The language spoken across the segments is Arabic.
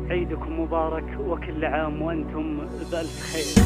عيدكم مبارك وكل عام وأنتم بألف خير.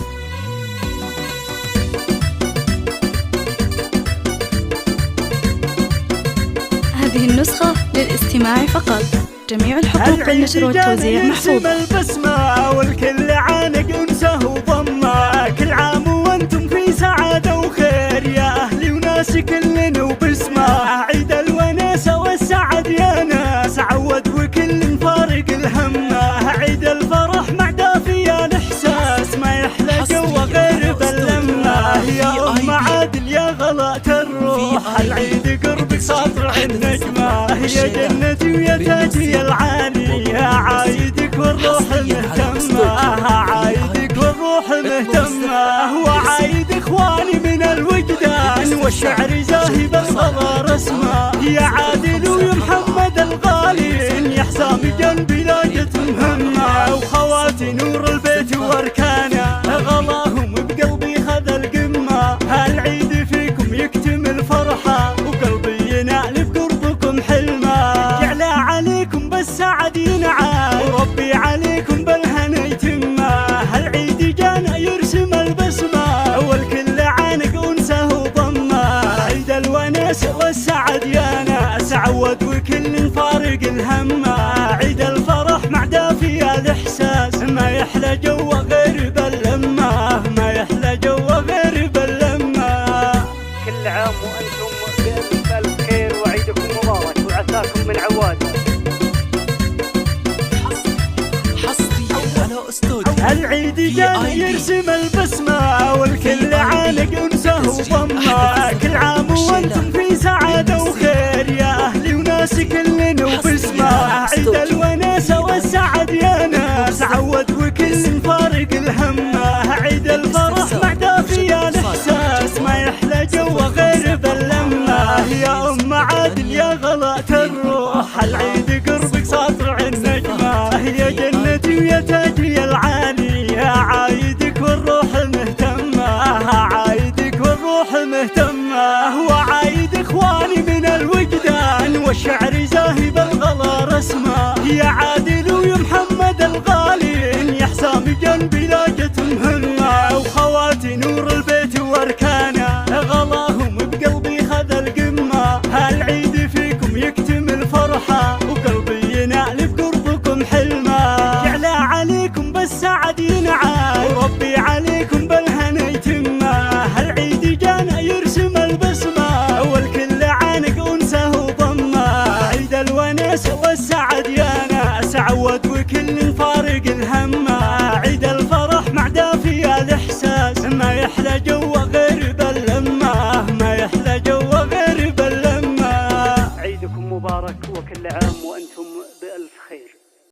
هذه النسخة للاستماع فقط. جميع الحقوق والنشر والتوزيع محفوظة. البسمة والكل عانق أنسه وضمة، كل عام وأنتم في سعادة وخير يا أهلي وناس كلنا وبسمة. عيد الوناسة والسعد يا ناس عود وكل فارق الهمة. عيد الفرح مع دافي الإحساس ما يحلى جوا غير باللمة. يا أم عادل يا غلاء الروح العيد قربك ساطع النجمة. يا جنتي ويا تاجي العالي يا عايدك والروح مهتمة. عايدك والروح مهتمة وعايد إخواني من الوجدان والشعر زاهي بالغلا رسمة. يا عادل ويا محمد الغالي يا حسام جنبي لاجت مهمة. وخواتي نور البيت واركانه غلاهم بقلبي خذ القمة. هالعيد فيكم يكتمل فرحة وقلبي ينال بقربكم حلمة. جعل عليكم بالسعد ينعاد وربي عليكم بالهنا يتمه. هالعيد جانا يرسم البسمة والكل عانق أنسه وضمه. عيد الوناسة والسعد يا ناس عود وكل فارق الهمة. عيد الفرح مع دافي الإحساس ما يحلى جوا غير باللمة. ما يحلى جوا غير باللمة. كل عام وأنتم بألف ألف خير وعيدكم مبارك وعساكم من عواد. العيد جانا يرسم البسمة والكل عانق أنسه وضمه. كل عام وأنتم في سعادة وخير يا أهلي وناس كلنا وبسمة. عيد الوناسة والسعد يا ناس عود وكل فارق الهمة. عيد الفرح مع دافي الإحساس ما يحلى جوا غير باللمة. يا أم عادل يا غلاء الروح العيد قربك ساطع النجمة. يا جنتي ويا تاجي العالي يا عايدك والروح مهتمة. عايدك والروح مهتمة وعايد إخواني من الوجدان والشعر زاهي بالغلا رسمة. يا عادل ويا محمد الغالي يا حسام جنبي لاجت مهمة. وخواتي نور البيت واركانه غلاهم بقلبي خذ القمة. هالعيد فيكم يكتمل فرحة وقلبي ينال بقربكم حلمة. جعل عليكم بالسعد ينعاد وربي عليكم بالهنا يتمه. هالعيد جانا يرسم البسمة والكل عانق أنسه وضمه. عيد الوناسة والسعد يا ناس عود وكل فارق الهمة. عيد الفرح مع دافي الإحساس ما يحلى جوا غير باللمة. ما يحلى جوا غير باللمة. عيدكم مبارك وكل عام وأنتم